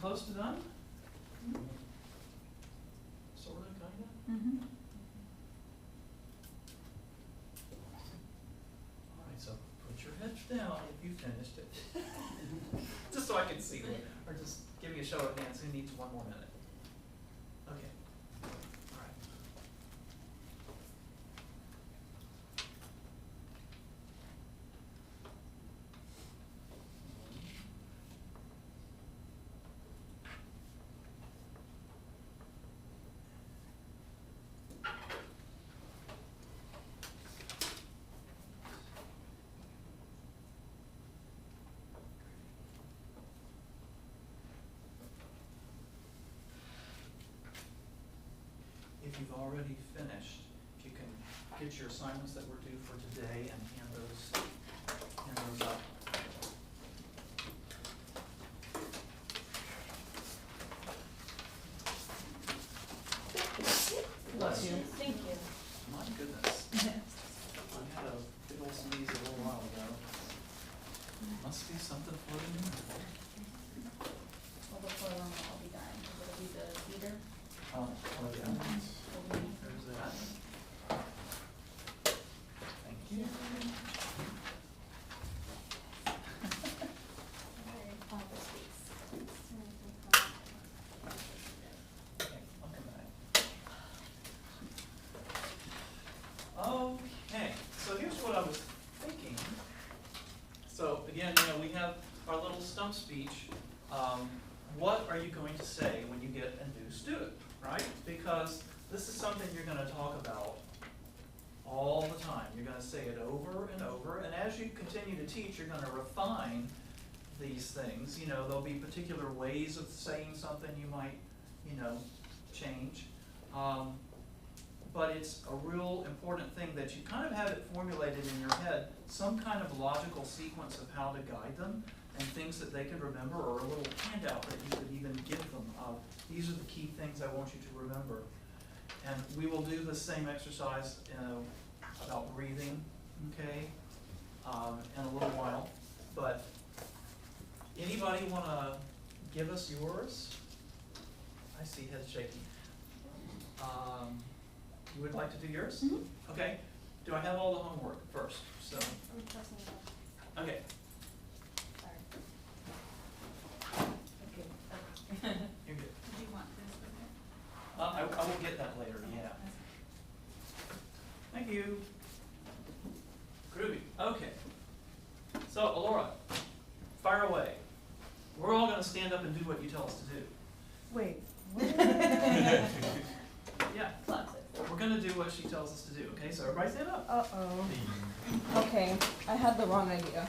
close to done? Mm-hmm. Sort of, kind of? Mm-hmm. All right, so put your heads down if you finished it. Just so I can see it. Or just give me a show of hands. Who needs one more minute? Okay. All right. If you've already finished, if you can get your assignments that were due for today and hand those up. Bless you. Thank you. My goodness. I had a big old sneeze a little while ago. Must be something floating in there. Well, before long, I'll be done, because it'll be the heater. Oh, yeah. There's that. Thank you. Okay, I'll come back. Okay, so here's what I was thinking. So again, we have our little stump speech. What are you going to say when you get a new student, right? Because this is something you're going to talk about all the time. You're going to say it over and over, and as you continue to teach, you're going to refine these things. There'll be particular ways of saying something you might, change. But it's a real important thing that you kind of have it formulated in your head, some kind of logical sequence of how to guide them, and things that they could remember, or a little handout that you could even give them of, these are the key things I want you to remember. And we will do the same exercise about breathing, okay, in a little while. But anybody want to give us yours? I see heads shaking. You would like to do yours? Mm-hmm. Okay. Do I have all the homework first? So. I'm pressing it. Okay. Sorry. Okay. You're good. Do you want this with it? I will get that later. Yeah. Thank you. Groovy. Okay. So, Alora, fire away. We're all going to stand up and do what you tell us to do. Wait, what? Yeah. Classic. We're going to do what she tells us to do. Okay, so everybody stand up. Uh-oh. Okay, I had the wrong idea.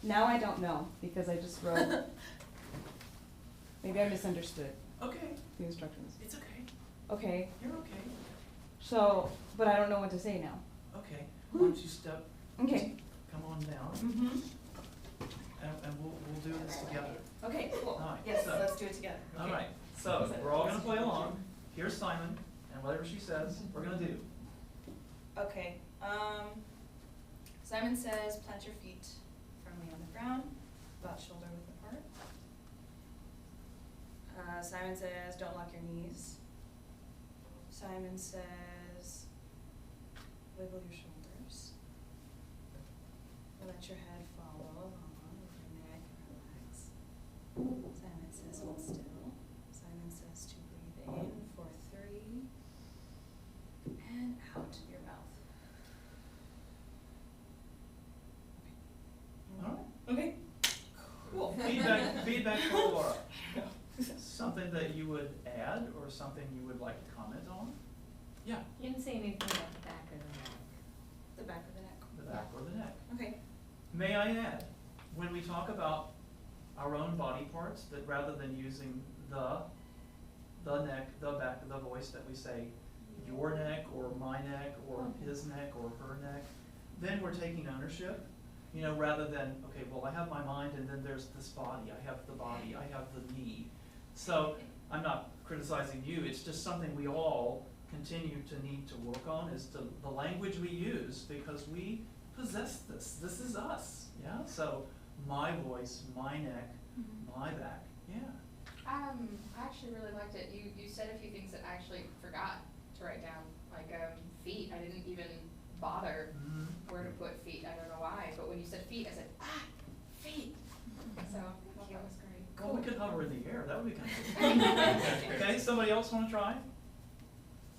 Now I don't know, because I just wrote, maybe I misunderstood Okay. the instructions. It's okay. Okay, You're okay. so, but I don't know what to say now. Okay. Why don't you step, Okay. come on down, Mm-hmm. and we'll do this together. Okay, cool. All right. Yes, So, let's do it together. all right. So we're all going to play along. Here's Simon, and whatever she says, we're going to do. Okay. Simon says, plant your feet firmly on the ground, butt shoulder width apart. Simon says, don't lock your knees. Simon says, wiggle your shoulders. Let your head follow along with your neck and relax. Simon says, hold still. Simon says to breathe in for 3 and out your mouth. All right. Okay. Cool. Feedback for Laura. Something that you would add or something you would like to comment on? Yeah, You didn't say anything about the back or the neck. The back of the neck. the back or the neck. Okay. May I add, when we talk about our own body parts, that rather than using the neck, the back, the voice, that we say your neck or my neck or his neck or her neck, then we're taking ownership. Rather than, okay, well, I have my mind and then there's this body, I have the body, I have the me. So I'm not criticizing you, it's just something we all continue to need to work on, is the language we use, because we possess this. This is us, yeah? So my voice, my neck, my back. Yeah. I actually really liked it. You said a few things that I actually forgot to write down, like feet. I didn't even bother where to put feet. I don't know why, but when you said feet, I said, feet. So I thought that was great. Well, we could hover in the air. That would be kind of cool. Okay, somebody else want to try?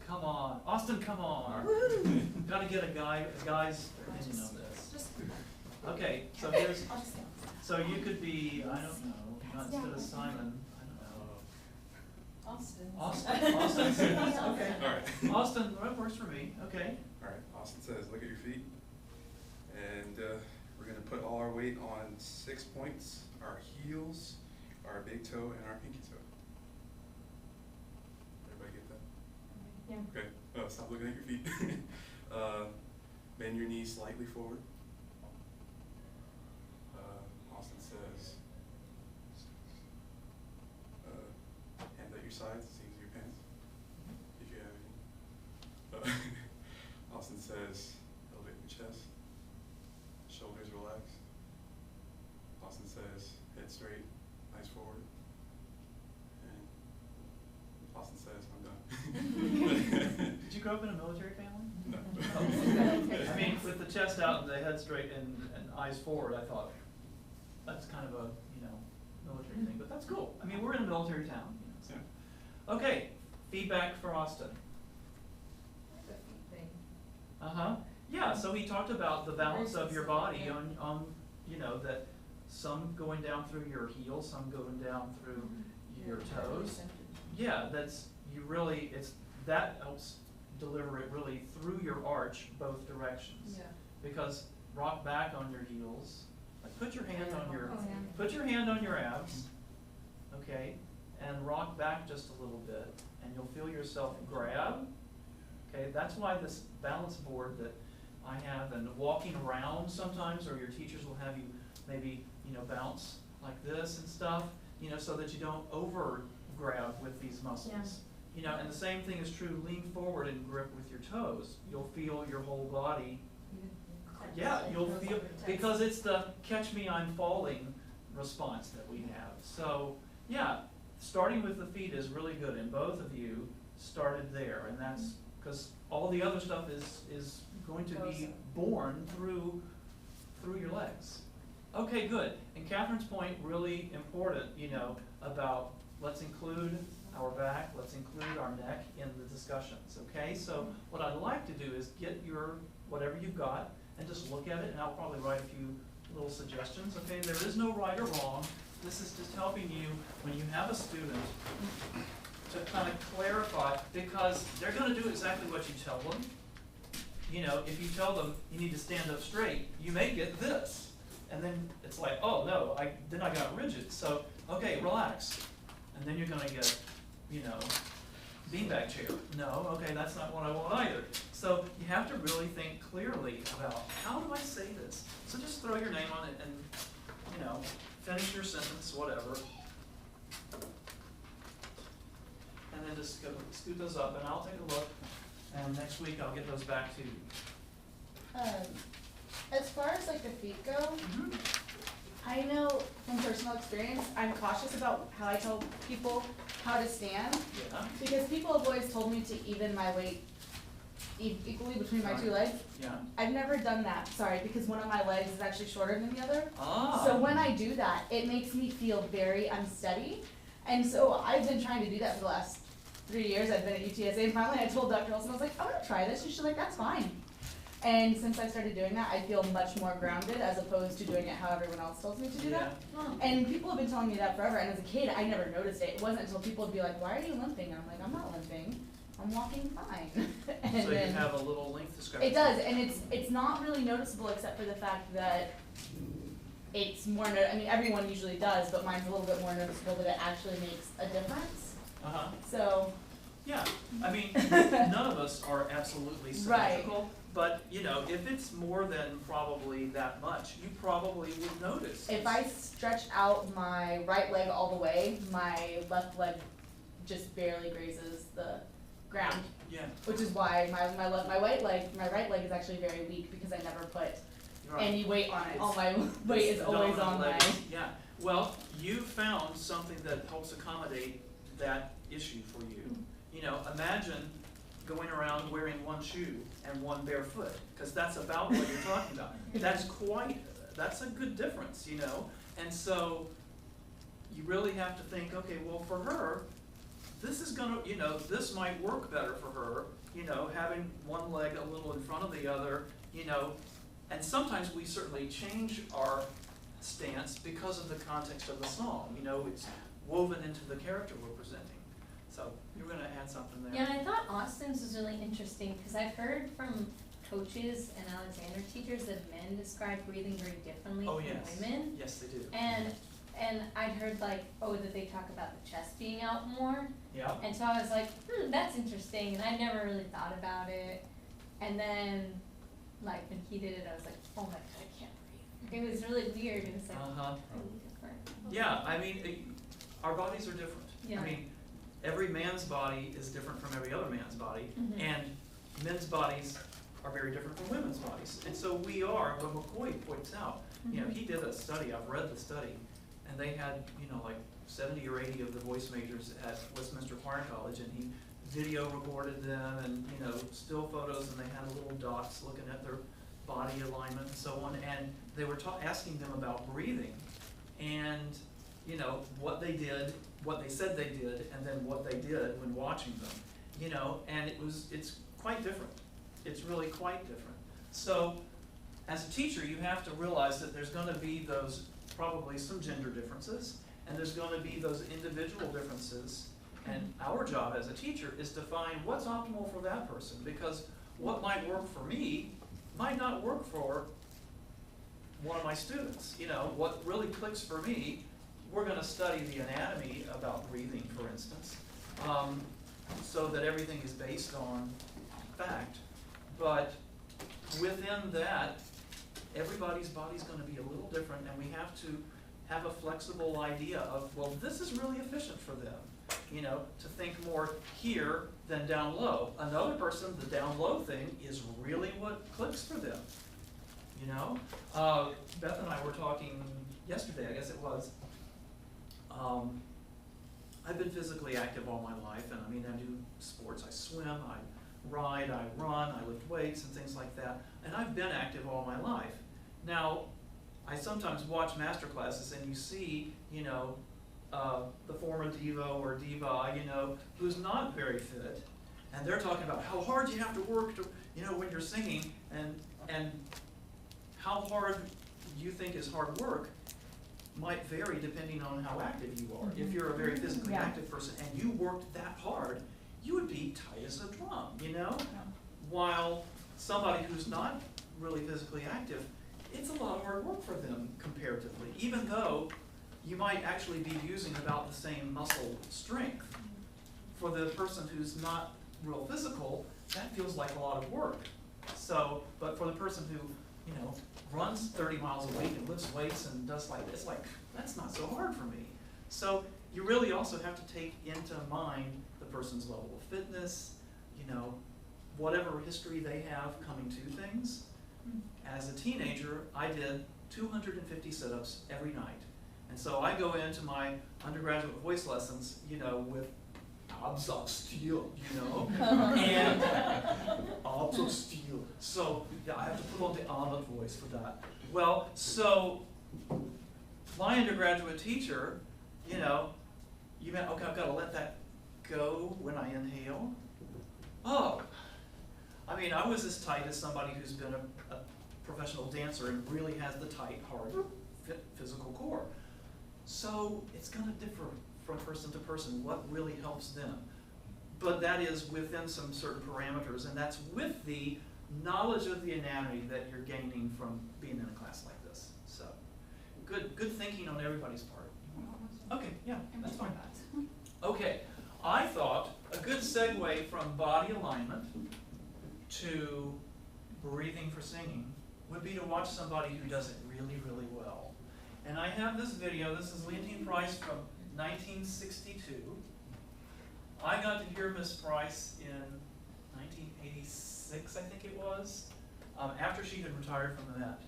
Come on, Austin, come on. Got to get a guy's opinion on this. Okay, so here's, so you could be, I don't know, instead of Simon, I don't know. Austin. Austin, okay. All right. Austin, that works for me, okay. All right, Austin says, look at your feet. And we're gonna put all our weight on 6 points, our heels, our big toe, and our pinky toe. Everybody get that? Yeah. Okay, stop looking at your feet. Bend your knees slightly forward. Austin says, hands at your sides, seams of your pants, if you have any. Austin says, elevate your chest, shoulders relaxed. Austin says, head straight, eyes forward. And Austin says, I'm done. Did you grow up in a military family? No. I mean, with the chest out and the head straight and eyes forward, I thought, that's kind of a, military thing, but that's cool. I mean, we're in a military town, so. Yeah. Okay, feedback for Austin. The feet thing. Uh-huh, yeah, so he talked about the balance of your body on, that some going down through your heels, some going down through your toes. Yeah, that helps deliver it really through your arch, both directions. Yeah. Because rock back on your heels, like put your hand on your, Oh, yeah. put your hand on your abs, okay, and rock back just a little bit, and you'll feel yourself grab. Okay, that's why this balance board that I have, and walking around sometimes, or your teachers will have you maybe, bounce like this and stuff, so that you don't over grab with these muscles. And the same thing is true, lean forward and grip with your toes. You'll feel your whole body. Yeah, you'll feel, because it's the catch me, I'm falling response that we have. So, yeah, starting with the feet is really good, and both of you started there, and that's because all the other stuff is going to be born through your legs. Okay, good. And Catherine's point, really important, about let's include our back, let's include our neck in the discussions, okay? So what I'd like to do is get your, whatever you've got, and just look at it, and I'll probably write a few little suggestions, okay? There is no right or wrong. This is just helping you when you have a student to kind of clarify, because they're gonna do exactly what you tell them. If you tell them you need to stand up straight, you may get this. And then it's like, oh no, then I got rigid. So, okay, relax. And then you're gonna get, beanbag chair. No, okay, that's not what I want either. So you have to really think clearly about, how do I say this? So just throw your name on it and, finish your sentence, whatever. And then just scoot those up, and I'll take a look, and next week I'll get those back to you. As far as like the feet go, Mhm. I know from personal experience, I'm cautious about how I tell people how to stand, Yeah, because people have always told me to even my weight equally between my two legs. yeah. I've never done that, sorry, because one of my legs is actually shorter than the other. Ah. So when I do that, it makes me feel very unsteady. And so I've been trying to do that for the last 3 years. I've been at UTSA, and finally I told Dr. Olson, I was like, I'm gonna try this, and she's like, that's fine. And since I started doing that, I feel much more grounded as opposed to doing it how everyone else tells me to do that. And people have been telling me that forever, and as a kid, I never noticed it. It wasn't until people would be like, why are you limping? And I'm like, I'm not limping, I'm walking fine. And So you then have a little length discrepancy. it does, and it's not really noticeable except for the fact that it's more, I mean, everyone usually does, but mine's a little bit more noticeable that it actually makes a difference. Uh-huh. So, Yeah, I mean, none of us are absolutely symmetrical, but, if it's more than probably that much, you probably would notice. if I stretch out my right leg all the way, my left leg just barely grazes the ground, Yeah, which is why my right leg is actually very weak because I never put Right. and you wait on it. It's- All my weight is It's always dominant on my. leg. Yeah, well, you found something that helps accommodate that issue for you. You know, imagine going around wearing one shoe and one barefoot, because that's about what you're talking about. That's a good difference, you know? And so you really have to think, okay, well, for her, this is gonna, you know, this might work better for her, you know, having one leg a little in front of the other, you know, and sometimes we certainly change our stance because of the context of the song, you know, it's woven into the character we're presenting. So you're gonna add something there. Yeah, and I thought Austin's was really interesting, because I've heard from coaches and Alexander teachers that men describe breathing very differently Oh, from yes. women. Yes, they do. And I'd heard like, oh, that they talk about the chest being out more. Yeah. And so I was like, that's interesting, and I never really thought about it. And then, like, when he did it, I was like, oh my god, I can't breathe. It was really weird, it was like, Uh-huh. really different. Yeah, I mean, our bodies are different. Yeah. I mean, every man's body is different from every other man's body, Mhm. and men's bodies are very different from women's bodies. And so we are, what McCoy points out, you know, he did a study, I've read the study, and they had, you know, like 70 or 80 of the voice majors at Westminster Choir College, and he video recorded them and, you know, still photos, and they had little dots looking at their body alignment and so on, and they were asking them about breathing, and, you know, what they did, what they said they did, and then what they did when watching them, you know, and it's quite different. It's really quite different. So, as a teacher, you have to realize that there's gonna be those, probably some gender differences, and there's gonna be those individual differences, and our job as a teacher is to find what's optimal for that person, because what might work for me might not work for one of my students. You know, what really clicks for me, we're gonna study the anatomy about breathing, for instance, so that everything is based on fact. But within that, everybody's body's gonna be a little different, and we have to have a flexible idea of, well, this is really efficient for them, you know, to think more here than down low. Another person, the down low thing is really what clicks for them, you know? Beth and I were talking yesterday, I guess it was. I've been physically active all my life, and I mean, I do sports, I swim, I ride, I run, I lift weights and things like that, and I've been active all my life. Now, I sometimes watch master classes and you see, you know, the former Devo or Diva, you know, who's not very fit, and they're talking about how hard you have to work to, you know, when you're singing, and how hard you think is hard work might vary depending on how active you are. If you're a very physically Yeah. active person and you worked that hard, you would be tight as a drum, you know? While somebody who's not really physically active, it's a lot of hard work for them comparatively, even though you might actually be using about the same muscle strength. For the person who's not real physical, that feels like a lot of work. So, but for the person who, you know, runs 30 miles a week and lifts weights and does like this, like, that's not so hard for me. So you really also have to take into mind the person's level of fitness, you know, whatever history they have coming to things. As a teenager, I did 250 sit-ups every night. And so I go into my undergraduate voice lessons, you know, with abs of steel, you know, and abs of steel. So yeah, I have to put on the Arnold voice for that. Well, so my undergraduate teacher, you know, you meant, okay, I've got to let that go when I inhale. Oh, I mean, I was as tight as somebody who's been a professional dancer and really has the tight, hard, fit physical core. So it's going to differ from person to person what really helps them. But that is within some certain parameters, and that's with the knowledge of the anatomy that you're gaining from being in a class like this. So good thinking on everybody's part. Okay, yeah, that's fine. Okay, I thought a good segue from body alignment to breathing for singing would be to watch somebody who does it really, really well. And I have this video. This is Leontine Price from 1962. I got to hear Miss Price in 1986, I think it was, after she had retired from the Met.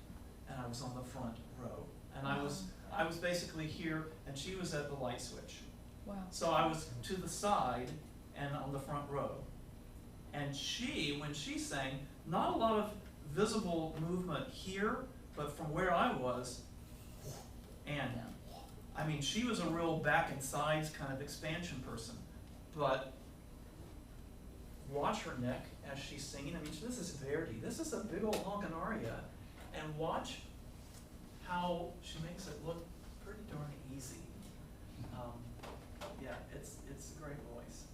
and I was on the front row. And I was basically here, and she was at the light switch. Wow. So I was to the side and on the front row. And she, when she sang, not a lot of visible movement here, but from where I was, and I mean, she was a real back and sides kind of expansion person. But watch her neck as she's singing. I mean, this is Verdi. This is a big old honkin' aria. And watch how she makes it look pretty darn easy. Yeah, it's a great voice.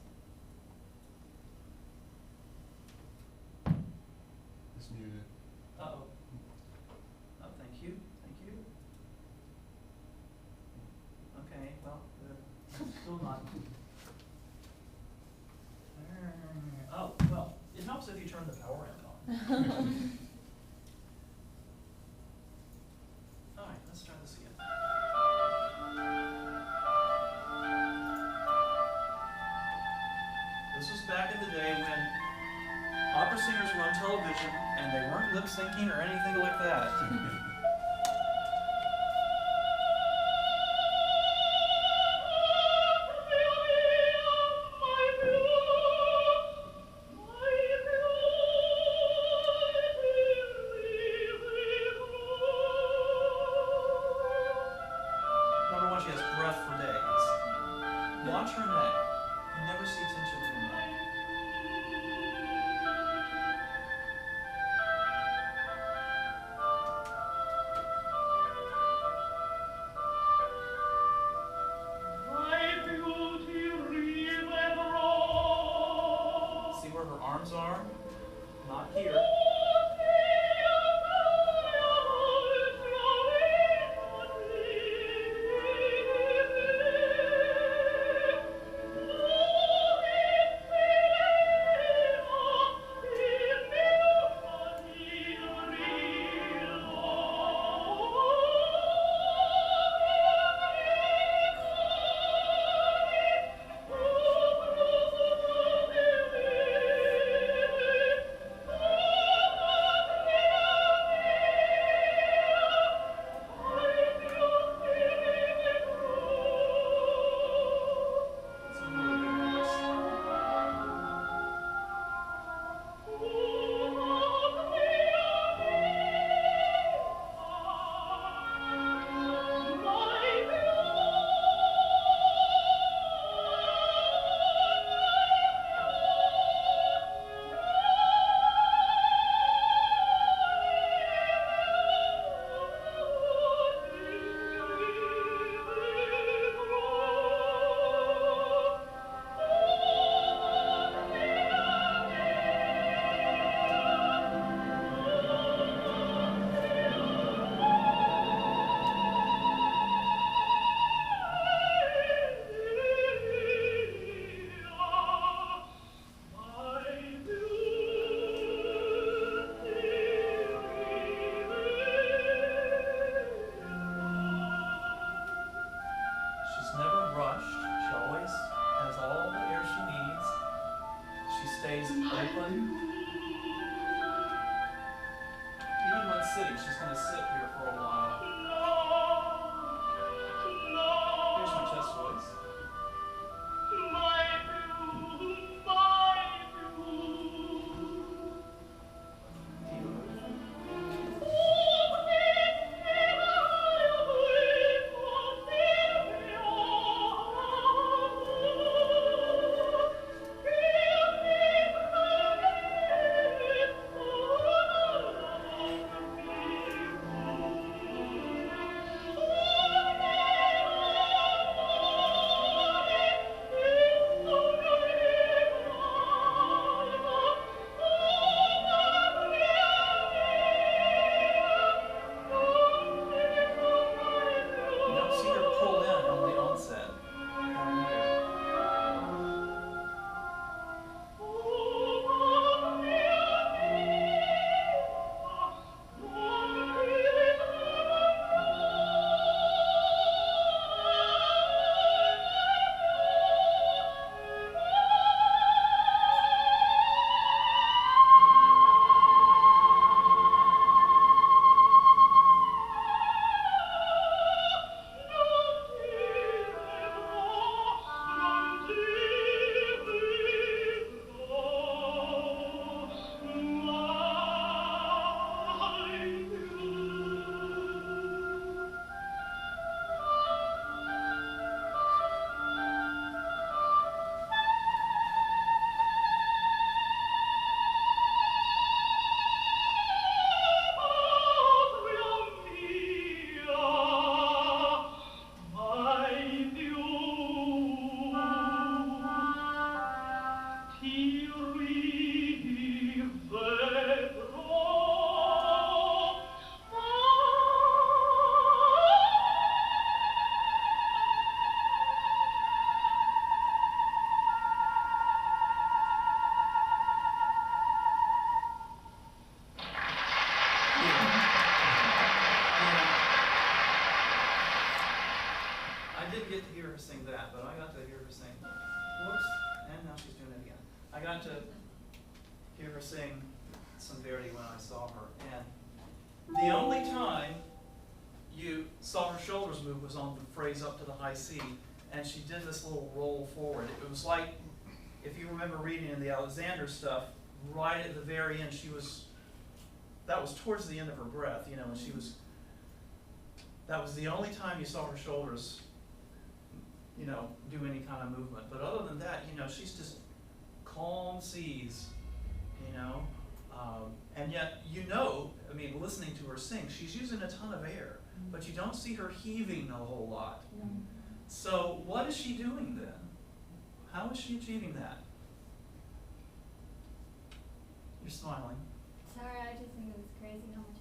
It's muted. Uh-oh. Oh, thank you, thank you. Okay, well, still not. Oh, well, it helps if you turn the power amp on. All right, let's try this again. This was back in the day when opera singers were on television and they weren't lip syncing or anything like that. Number one, she has breath for days. Watch her neck. You never see tension in her neck. See where her arms are? Not here. It's a really good voice. She's never rushed. She always has all the air she needs. She stays open. Even when sitting, she's going to sit here for a while. Here's my chest voice. I didn't get to hear her sing that, but I got to hear her sing, whoops, and now she's doing it again. I got to hear her sing some Verdi when I saw her, and the only time you saw her shoulders move was on the phrase up to the high C, and she did this little roll forward. It was like, if you remember reading in the Alexander stuff, right at the very end, that was towards the end of her breath, you know, and that was the only time you saw her shoulders, you know, do any kind of movement. But other than that, you know, she's just calm seas, you know. And yet, you know, I mean, listening to her sing, she's using a ton of air, but you don't see her heaving a whole lot. So what is she doing then? How is she achieving that? You're smiling. Sorry, I just think it was crazy how much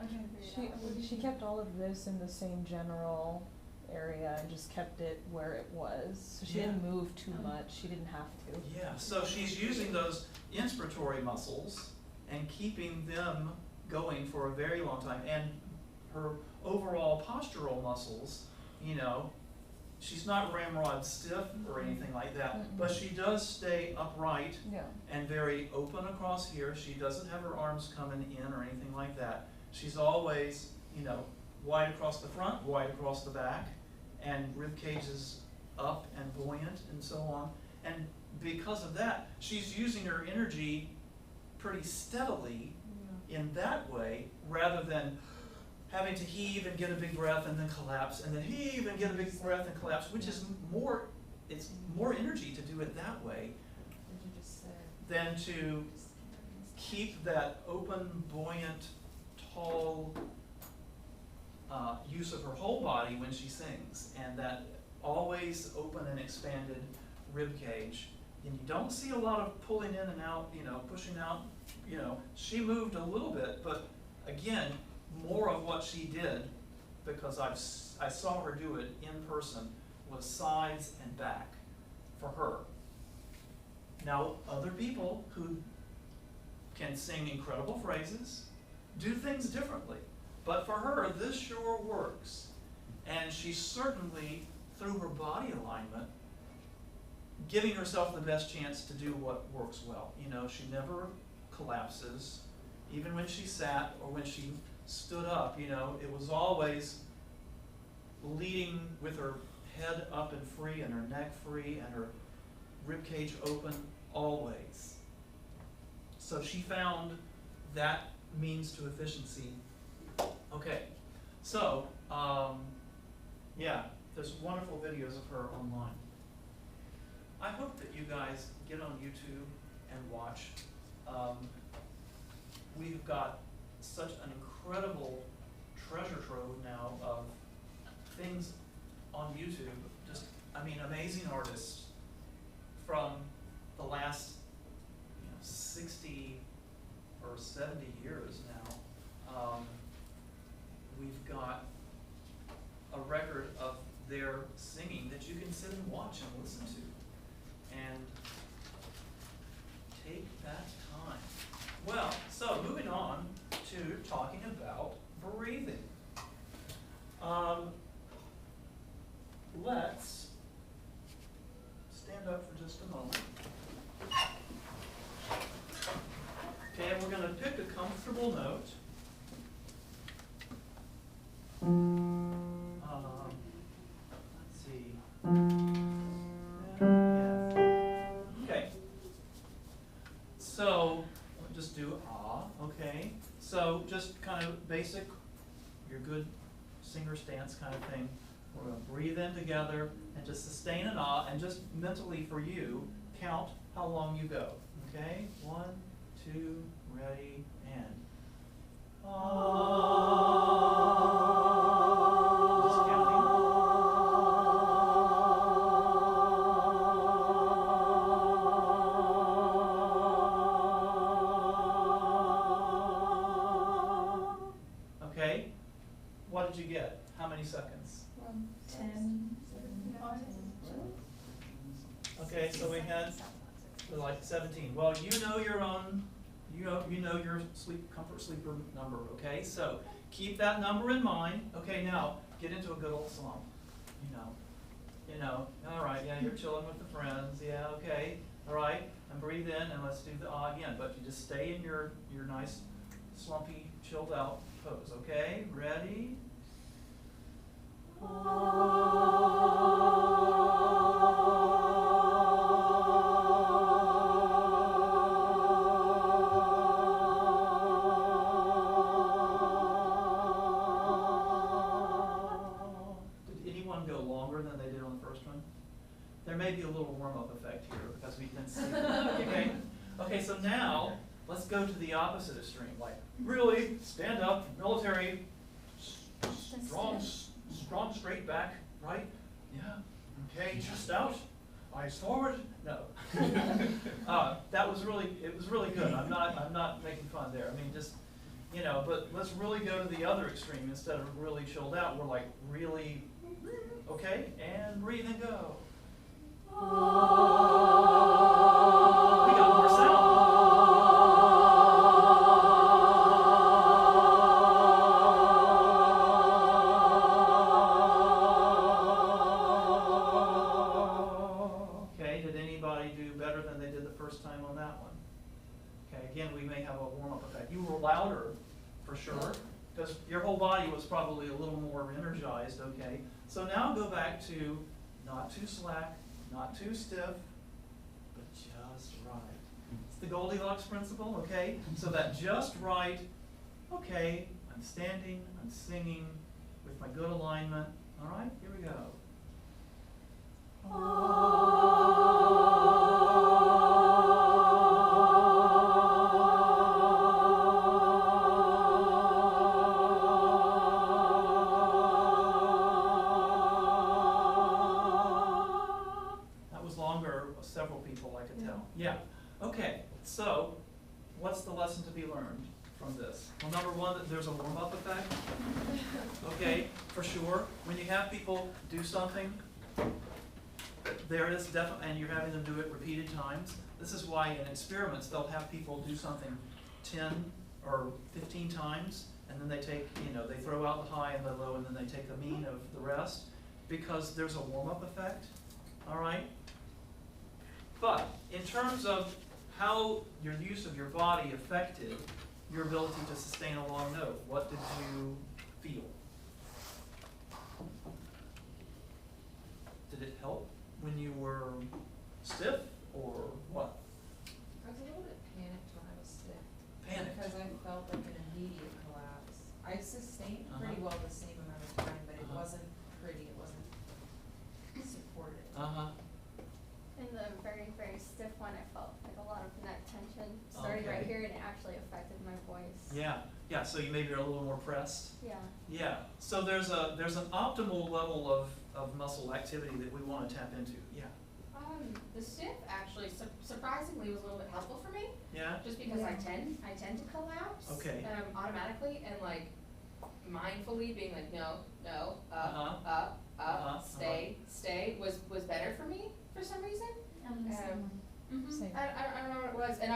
I'm trying to figure it out. She kept all of this in the same general area and just kept it where it was. So she didn't move too much. She didn't have to. Yeah, so she's using those inspiratory muscles and keeping them going for a very long time. And her overall postural muscles, you know, she's not ramrod stiff or anything like that, but she does stay upright and very open across here. She doesn't have her arms coming in or anything like that. She's always, you know, wide across the front, wide across the back, and rib cage is up and buoyant and so on. And because of that, she's using her energy pretty steadily in that way, rather than having to heave and get a big breath and then collapse, and then heave and get a big breath and collapse, which is more, it's more energy to do it that way than to keep that open, buoyant, tall use of her whole body when she sings, and that always open and expanded rib cage. And you don't see a lot of pulling in and out, you know, pushing out, you know. She moved a little bit, but again, more of what she did, because I saw her do it in person, was sides and back for her. Now, other people who can sing incredible phrases do things differently. But for her, this sure works. And she's certainly, through her body alignment, giving herself the best chance to do what works well. You know, she never collapses. Even when she sat or when she stood up, you know, it was always leading with her head up and free and her neck free and her rib cage open, always. So she found that means to efficiency. Okay, so, yeah, there's wonderful videos of her online. I hope that you guys get on YouTube and watch. We've got such an incredible treasure trove now of things on YouTube. Just, I mean, amazing artists from the last, 60 or 70 years now. We've got a record of their singing that you can sit and watch and listen to and take that time. Well, so moving on to talking about breathing. Let's stand up for just a moment. Okay, and we're going to pick a comfortable note. Let's see. Yeah. Okay. So, we'll just do ah, okay. So, just kind of basic, your good singer stance kind of thing. We're going to breathe in together and just sustain an ah, and just mentally for you, count how long you go. Okay? 1, 2, ready, and just counting. Okay, what did you get? How many seconds? 10. Okay, so we had like 17. Well, you know your own, you know your comfort sleeper number, okay? So keep that number in mind. Okay, now get into a good old slump, all right, yeah, you're chilling with the friends, yeah, okay, all right, and breathe in, and let's do the ah again, but you just stay in your nice, slumpy, chilled out pose, okay, ready? Did anyone go longer than they did on the first one? There may be a little warm-up effect here because we didn't see it, okay? Okay, so now, let's go to the opposite extreme, like, really, stand up, military, strong, straight back, right? Yeah, okay, chest out, eyes forward, no. That was really, it was really good, I'm not making fun there, I mean, just, but let's really go to the other extreme, instead of really chilled out, we're like, really, okay, and breathe and go. We got more sound. Okay, did anybody do better than they did the first time on that one? Okay, again, we may have a warm-up effect. You were louder, for sure, because your whole body was probably a little more energized, okay? So now go back to not too slack, not too stiff, but just right. It's the Goldilocks principle, okay? So that just right, okay, I'm standing, I'm singing with my good alignment. All right, here we go. Several people, I could tell. Yeah. Okay, so what's the lesson to be learned from this? Well, number one, that there's a warm-up effect. Okay, for sure. When you have people do something, there is definitely, and you're having them do it repeated times. This is why in experiments, they'll have people do something 10 or 15 times, and then they take, they throw out the high and the low, and then they take the mean of the rest, because there's a warm-up effect, all right? But in terms of how your use of your body affected your ability to sustain a long note, what did you feel? Did it help when you were stiff, or what? I was a little bit panicked when I was stiff. Panicked? Because I felt like an immediate collapse. I sustained pretty well the same amount of time, but it wasn't pretty, it wasn't supported. In the very, very stiff one, I felt like a lot of neck tension starting right here, and it actually affected my voice. Yeah, so you maybe are a little more pressed. Yeah. Yeah, so there's an optimal level of muscle activity that we want to tap into, yeah. The stiff actually surprisingly was a little bit helpful for me. Yeah? Just because I tend to collapse. Okay. Automatically, and like mindfully being like, no, stay was better for me for some reason. Same. I don't know what it was, and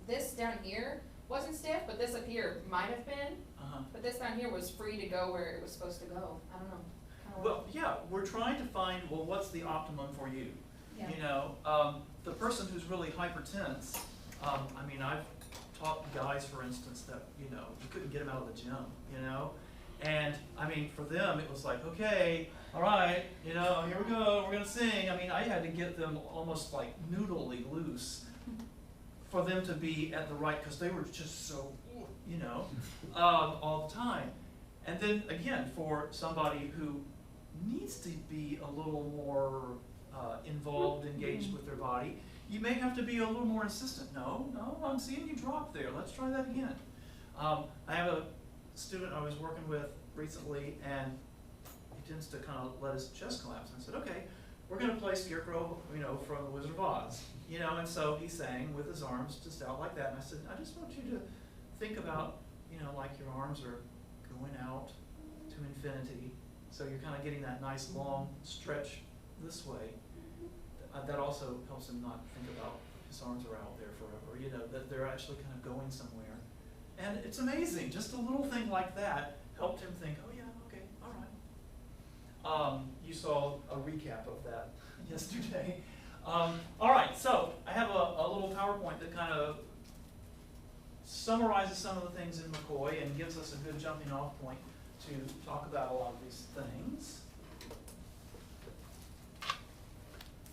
this down here wasn't stiff, but this up here might have been. But this down here was free to go where it was supposed to go. I don't know. Well, yeah, we're trying to find, well, what's the optimum for you? Yeah. The person who's really hypertense, I've taught guys, for instance, that, you couldn't get them out of the gym, And, for them, it was like, okay, all right, here we go, we're going to sing. I had to get them almost like noodly loose for them to be at the right, because they were just so, all the time. And then, again, for somebody who needs to be a little more involved, engaged with their body, you may have to be a little more insistent. No, I'm seeing you drop there. Let's try that again. I have a student I was working with recently, and he tends to kind of let his chest collapse. And I said, okay, we're going to play Scarecrow, from The Wizard of Oz. And so he sang with his arms just out like that. And I said, I just want you to think about, like your arms are going out to infinity. So you're kind of getting that nice long stretch this way. That also helps him not think about his arms are out there forever, that they're actually kind of going somewhere. And it's amazing, just a little thing like that helped him think, oh yeah, okay, all right. You saw a recap of that yesterday. All right, so I have a little PowerPoint that kind of summarizes some of the things in McCoy and gives us a good jumping off point to talk about a lot of these things.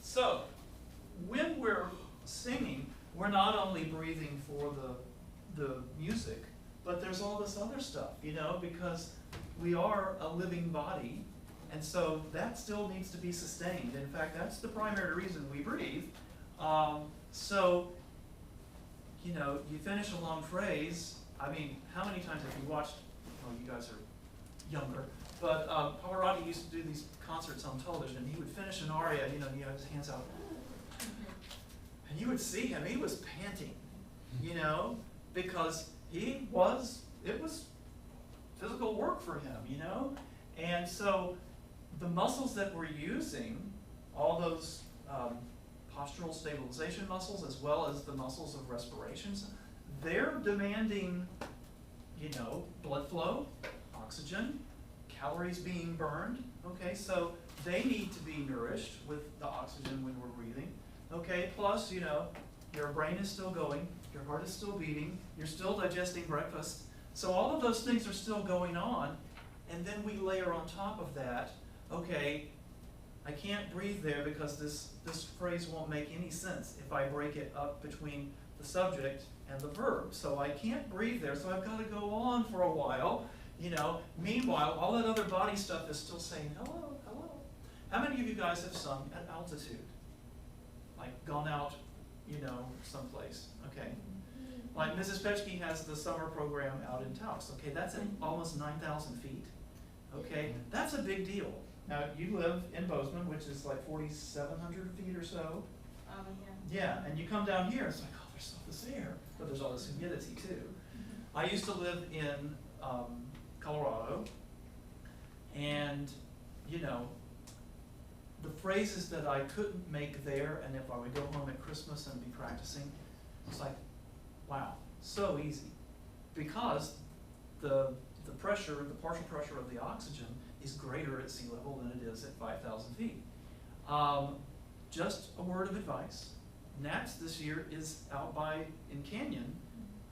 So, when we're singing, we're not only breathing for the music, but there's all this other stuff, you know, because we are a living body, and so that still needs to be sustained. In fact, that's the primary reason we breathe. So, you know, you finish a long phrase. I mean, how many times have you watched, well, you guys are younger, but Pavarotti used to do these concerts on television. He would finish an aria, you know, and he had his hands out. And you would see him, he was panting, you know, because it was physical work for him, you know? And so the muscles that we're using, all those postural stabilization muscles as well as the muscles of respirations, they're demanding, you know, blood flow, oxygen, calories being burned, okay? So they need to be nourished with the oxygen when we're breathing, okay? Plus, you know, your brain is still going, your heart is still beating, you're still digesting breakfast. So all of those things are still going on, and then we layer on top of that, okay, I can't breathe there because this phrase won't make any sense if I break it up between the subject and the verb. So I can't breathe there, so I've got to go on for a while, you know. Meanwhile, all that other body stuff is still saying, hello, hello. How many of you guys have sung at altitude? Like gone out, you know, someplace, okay? Like Mrs. Petchke has the summer program out in Taos, okay? That's at almost 9,000 feet, okay? That's a big deal. Now, you live in Bozeman, which is like 4,700 feet or so. Yeah, and you come down here, it's like, oh, there's all this air, but there's all this humidity too. I used to live in Colorado, and, you know, the phrases that I couldn't make there, and if I would go home at Christmas and be practicing, it's like, wow, so easy. Because the pressure, the partial pressure of the oxygen is greater at sea level than it is at 5,000 feet. Just a word of advice. Nats this year is out in Canyon,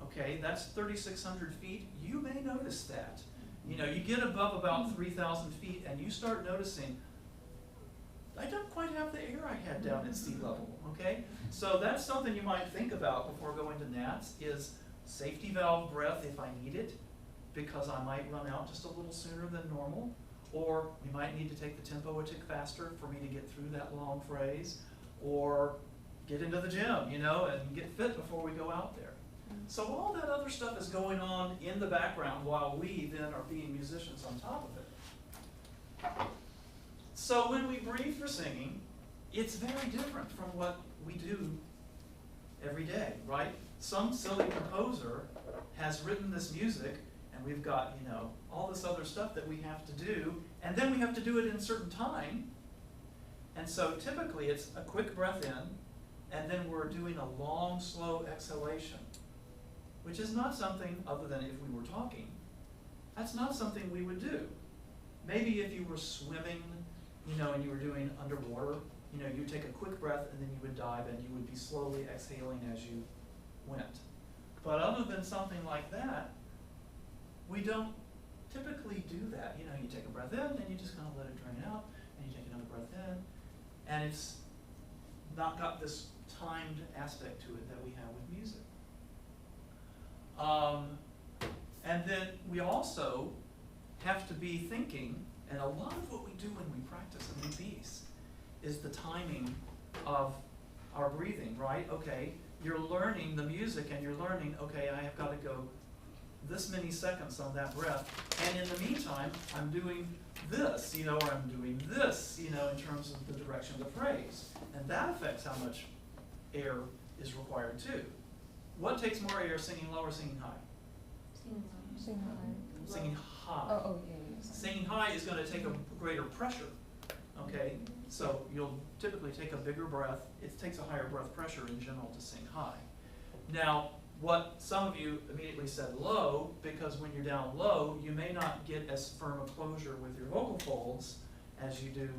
okay, that's 3,600 feet. You may notice that. You know, you get above about 3,000 feet and you start noticing, I don't quite have the air I had down at sea level, okay? So that's something you might think about before going to Nats is safety valve breath if I need it, because I might run out just a little sooner than normal, or we might need to take the tempo a tick faster for me to get through that long phrase, or get into the gym, you know, and get fit before we go out there. So all that other stuff is going on in the background while we then are being musicians on top of it. So when we breathe for singing, it's very different from what we do every day, right? Some silly composer has written this music, and we've got, you know, all this other stuff that we have to do, and then we have to do it in a certain time. And so typically it's a quick breath in, and then we're doing a long, slow exhalation, which is not something, other than if we were talking, that's not something we would do. Maybe if you were swimming, you know, and you were doing underwater, you know, you'd take a quick breath and then you would dive and you would be slowly exhaling as you went. But other than something like that, we don't typically do that. You know, you take a breath in and you just kind of let it drain out, and you take another breath in, and it's not got this timed aspect to it that we have with music. And then we also have to be thinking, and a lot of what we do when we practice a new piece is the timing of our breathing, right? Okay, you're learning the music and you're learning, okay, I have got to go this many seconds on that breath, and in the meantime, I'm doing this, you know, or I'm doing this, you know, in terms of the direction of the phrase. And that affects how much air is required too. What takes more air, singing low or singing high? Sing high. Singing high. Oh, yeah. Singing high is going to take a greater pressure, okay? So you'll typically take a bigger breath. It takes a higher breath pressure in general to sing high. Now, what some of you immediately said low, because when you're down low, you may not get as firm a closure with your vocal folds as you do,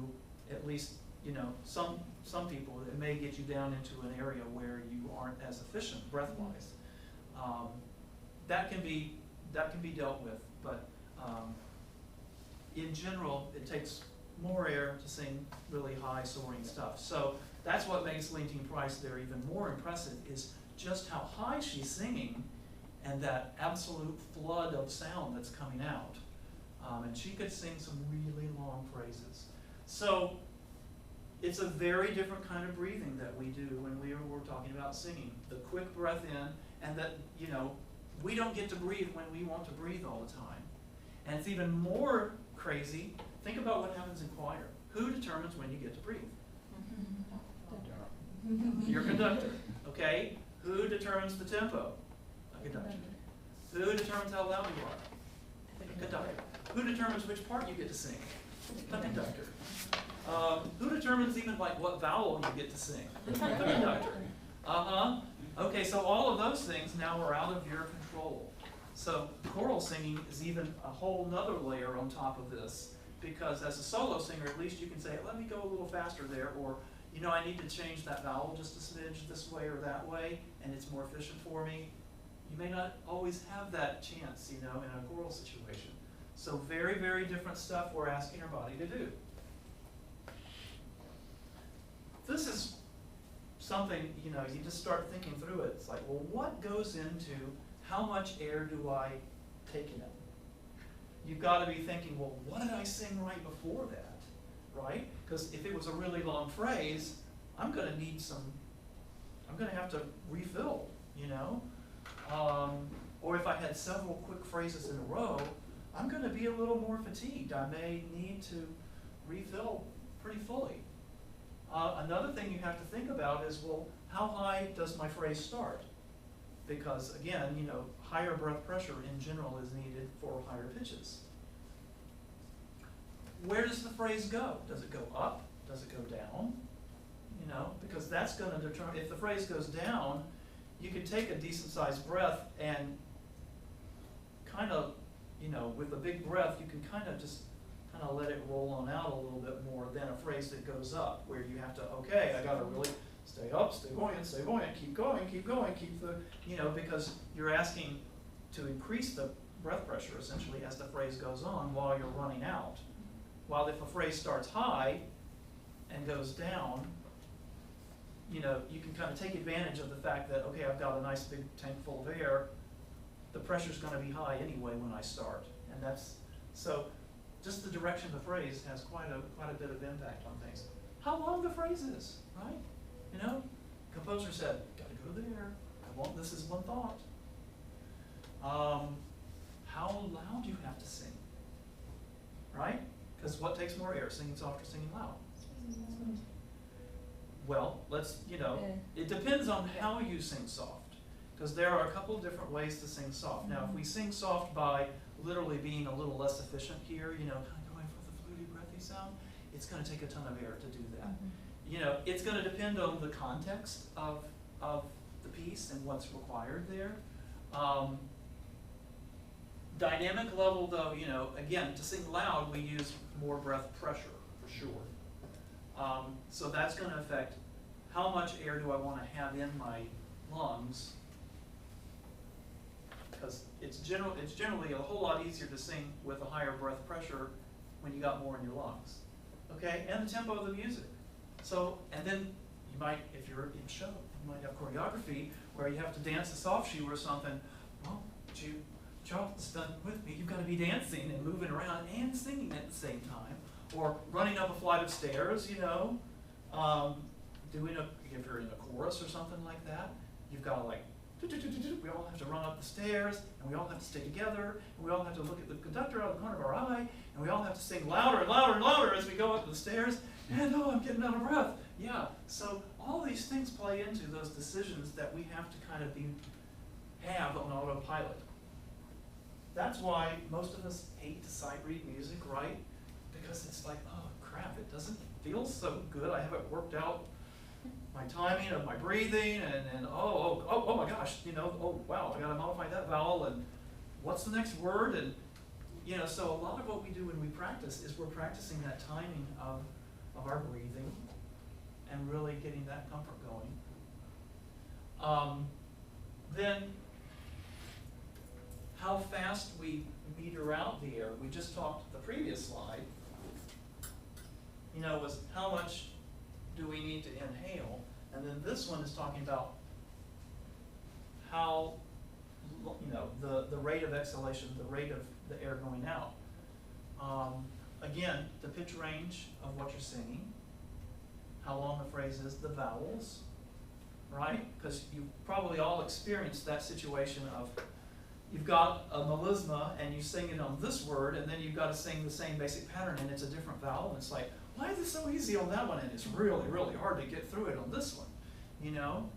at least, you know, some people, it may get you down into an area where you aren't as efficient breath-wise. That can be dealt with, but in general, it takes more air to sing really high soaring stuff. So that's what makes Leontine Price there even more impressive, is just how high she's singing and that absolute flood of sound that's coming out. And she could sing some really long phrases. So it's a very different kind of breathing that we do when we're talking about singing. The quick breath in, and that, you know, we don't get to breathe when we want to breathe all the time. And it's even more crazy. Think about what happens in choir. Who determines when you get to breathe? Your conductor, okay? Who determines the tempo? A conductor. Who determines how loud you are? A conductor. Who determines which part you get to sing? A conductor. Who determines even like what vowel you get to sing? The conductor. Okay, so all of those things now are out of your control. So choral singing is even a whole nother layer on top of this, because as a solo singer, at least you can say, let me go a little faster there, or, you know, I need to change that vowel just a smidge this way or that way, and it's more efficient for me. You may not always have that chance, you know, in a choral situation. So very, very different stuff we're asking our body to do. This is something, you know, you just start thinking through it. It's like, well, what goes into how much air do I take in? You've got to be thinking, well, what did I sing right before that, right? Because if it was a really long phrase, I'm going to have to refill, you know? Or if I had several quick phrases in a row, I'm going to be a little more fatigued. I may need to refill pretty fully. Another thing you have to think about is, well, how high does my phrase start? Because again, you know, higher breath pressure in general is needed for higher pitches. Where does the phrase go? Does it go up? Does it go down? You know, because that's going to determine, if the phrase goes down, you can take a decent sized breath and kind of, you know, with a big breath, you can kind of just let it roll on out a little bit more than a phrase that goes up, where you have to, okay, I gotta really stay up, stay buoyant, keep going, keep the, you know, because you're asking to increase the breath pressure essentially as the phrase goes on while you're running out. While if a phrase starts high and goes down, you know, you can kind of take advantage of the fact that, okay, I've got a nice big tank full of air, the pressure's gonna be high anyway when I start. And that's, so just the direction of the phrase has quite a bit of impact on things. How long the phrase is, right? You know, composer said, gotta go there. This is one thought. How loud you have to sing, right? Because what takes more air, singing soft or singing loud? Well, it depends on how you sing soft, because there are a couple of different ways to sing soft. Now, if we sing soft by literally being a little less efficient here, you know, kind of going for the fluty, breathy sound, it's going to take a ton of air to do that. You know, it's going to depend on the context of the piece and what's required there. Dynamic level, though, you know, again, to sing loud, we use more breath pressure, for sure. So that's going to affect how much air do I want to have in my lungs, because it's generally a whole lot easier to sing with a higher breath pressure when you got more in your lungs. Okay, and the tempo of the music. So, and then you might, if you're in show, you might have choreography where you have to dance a soft shoe or something. Well, Charles, done with me. You've got to be dancing and moving around and singing at the same time, or running up a flight of stairs. You know, if you're in a chorus or something like that, you've got to like. We all have to run up the stairs, and we all have to stay together, and we all have to look at the conductor out of the corner of our eye, and we all have to sing louder and louder and louder as we go up the stairs, and oh, I'm getting out of breath. Yeah, so all these things play into those decisions that we have to kind of have on autopilot. That's why most of us hate to sight read music, right? Because it's like, oh crap, it doesn't feel so good. I haven't worked out my timing of my breathing, and oh my gosh, you know, oh wow, I gotta modify that vowel, and what's the next word, and You know, so a lot of what we do when we practice is we're practicing that timing of our breathing and really getting that comfort going. Then how fast we meter out the air. We just talked, the previous slide, you know, was how much do we need to inhale? And then this one is talking about how, you know, the rate of exhalation, the rate of the air going out. Again, the pitch range of what you're singing, how long the phrase is, the vowels, right? Because you've probably all experienced that situation of you've got a melisma and you sing it on this word, and then you've got to sing the same basic pattern and it's a different vowel, and it's like, why is it so easy on that one and it's really, really hard to get through it on this one, you know?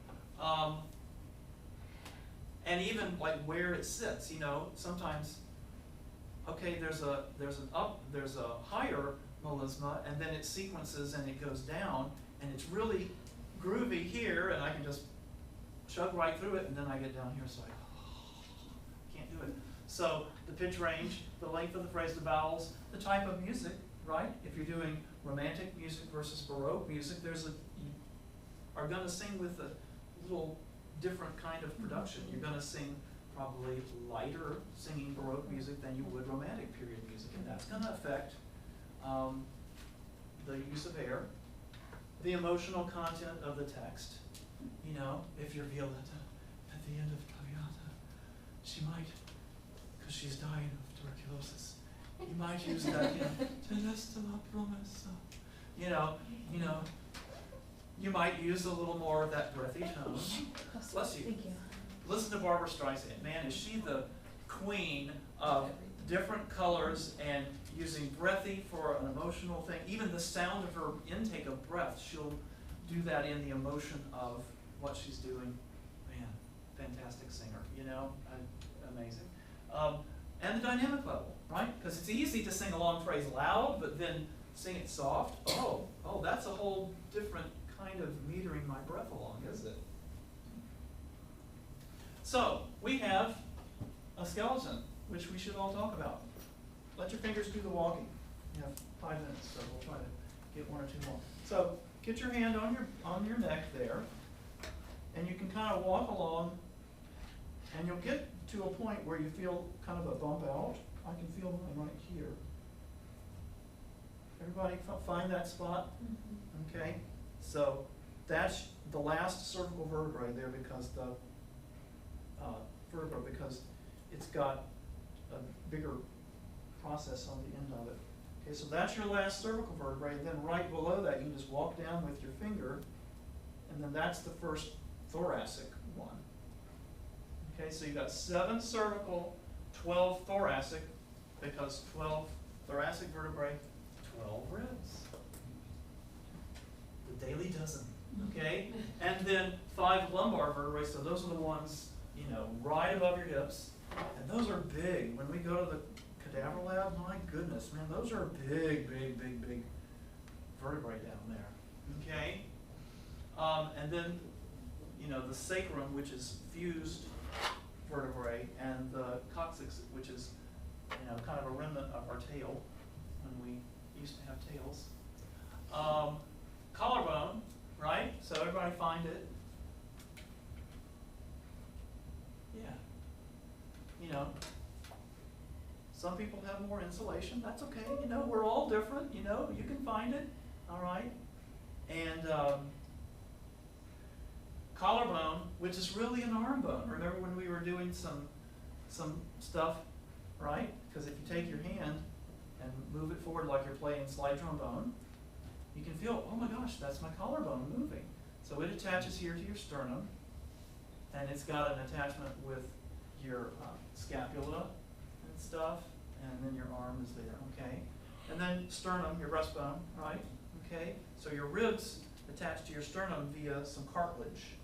And even like where it sits, you know, sometimes, okay, there's a higher melisma, and then it sequences and it goes down, and it's really groovy here, and I can just chug right through it, and then I get down here, so I can't do it. So the pitch range, the length of the phrase, the vowels, the type of music, right? If you're doing romantic music versus Baroque music, you are going to sing with a little different kind of production. You're going to sing probably lighter singing Baroque music than you would romantic period music, and that's going to affect the use of air, the emotional content of the text. You know, if you're Violetta at the end of Traviata, she might, because she's dying of tuberculosis, you might use that, you know, Celeste la promessa. You know, you might use a little more of that breathy tone. Bless you. Thank you. Listen to Barbara Streisand. Man, is she the queen of different colors and using breathy for an emotional thing. Even the sound of her intake of breath, she'll do that in the emotion of what she's doing. Man, fantastic singer, you know, amazing. And the dynamic level, right? Because it's easy to sing a long phrase loud, but then sing it soft. Oh, that's a whole different kind of metering my breath along, is it? So, we have a skeleton, which we should all talk about. Let your fingers do the walking. You have 5 minutes, so we'll try to get 1 or 2 more. So, get your hand on your neck there, and you can kind of walk along, and you'll get to a point where you feel kind of a bump out. I can feel mine right here. Everybody find that spot? Okay, so that's the last cervical vertebrae there, because the vertebra, because it's got a bigger process on the end of it. Okay, so that's your last cervical vertebrae, and then right below that you can just walk down with your finger, and then that's the first thoracic one. Okay, so you've got 7 cervical, 12 thoracic, because 12 thoracic vertebrae, 12 ribs. The daily dozen, okay? And then 5 lumbar vertebrae, so those are the ones, you know, right above your hips. And those are big. When we go to the cadaver lab, my goodness, man, those are big, big, big, big vertebrae down there, okay? And then, you know, the sacrum, which is fused vertebrae, and the coccyx, which is, you know, kind of a remnant of our tail when we used to have tails. Collarbone, right? So everybody find it. Yeah. You know, some people have more insulation. That's okay. You know, we're all different. You know, you can find it. All right. And collarbone, which is really an arm bone. Remember when we were doing some stuff, right? Because if you take your hand and move it forward like you're playing slide trombone, you can feel, oh my gosh, that's my collarbone moving. So it attaches here to your sternum, and it's got an attachment with your scapula and stuff, and then your arm is there, okay? And then sternum, your breastbone, right? Okay? So your ribs attach to your sternum via some cartilage.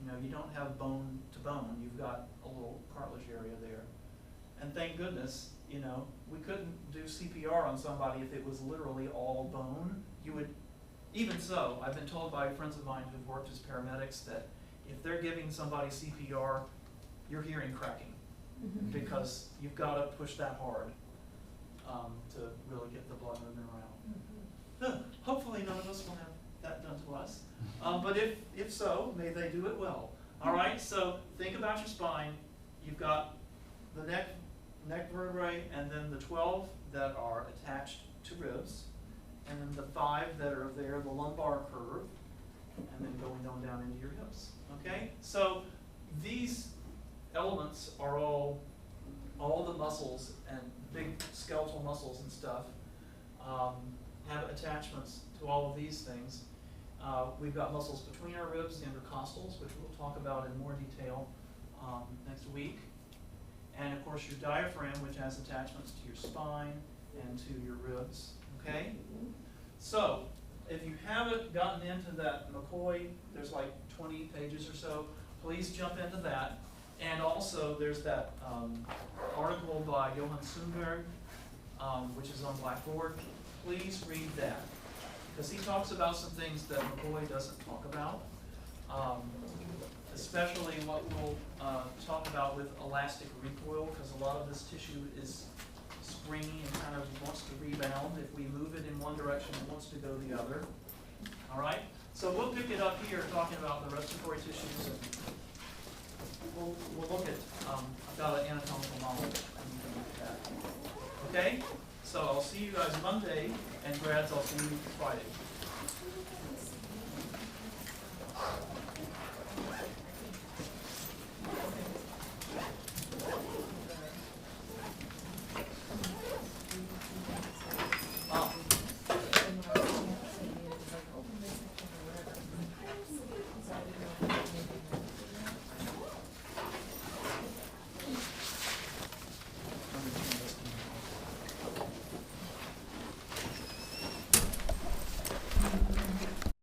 You know, you don't have bone to bone, you've got a little cartilage area there. And thank goodness, you know, we couldn't do CPR on somebody if it was literally all bone. You would, even so, I've been told by friends of mine who've worked as paramedics that if they're giving somebody CPR, you're hearing cracking, because you've got to push that hard. to really get the blood moving around. Hopefully none of us will have that done to us. But if so, may they do it well. All right, so think about your spine. You've got the neck vertebrae, and then the 12 that are attached to ribs, and then the 5 that are there, the lumbar curve, and then going on down into your hips. Okay, so these elements are all the muscles and big skeletal muscles and stuff have attachments to all of these things. We've got muscles between our ribs, the intercostals, which we'll talk about in more detail next week. And of course your diaphragm, which has attachments to your spine and to your ribs, okay? So, if you haven't gotten into that McCoy, there's like 20 pages or so, please jump into that. And also, there's that article by Johann Sundberg, which is on Blackboard. Please read that, because he talks about some things that McCoy doesn't talk about, especially what we'll talk about with elastic recoil, because a lot of this tissue is springy and kind of wants to rebound. If we move it in one direction, it wants to go the other. All right? So we'll pick it up here talking about the respiratory tissues, and we'll look at, I've got an anatomical model, and you can look at that. Okay? So I'll see you guys Monday, and grads, I'll see you Friday.